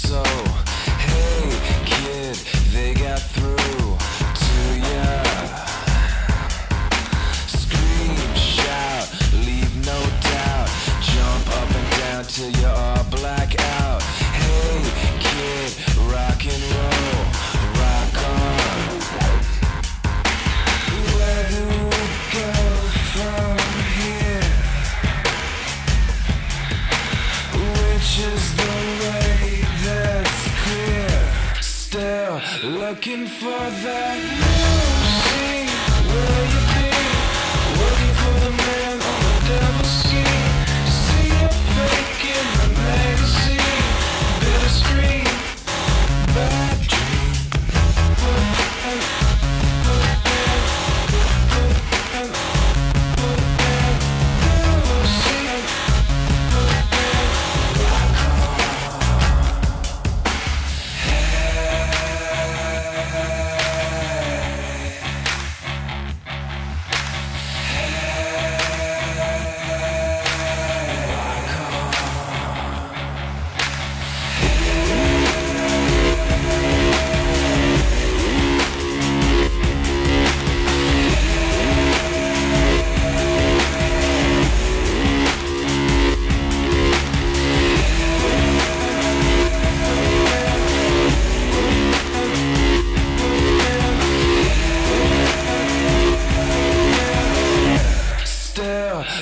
So, hey kid, they got through to ya. Scream, shout, leave no doubt. Jump up and down till you're all black out. Hey kid, rock and roll, rock on. Where do we go from here? Which is the way that's clear? Still looking for that new scene. Where you been? Working for the man on the devil's scheme. See a fake in the magazine. Bitter scream, bad dream.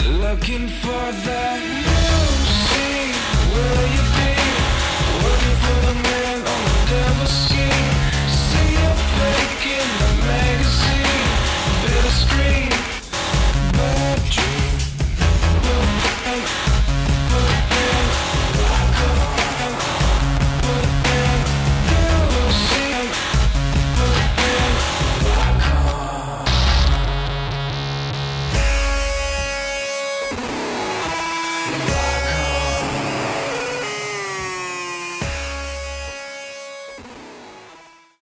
Looking for the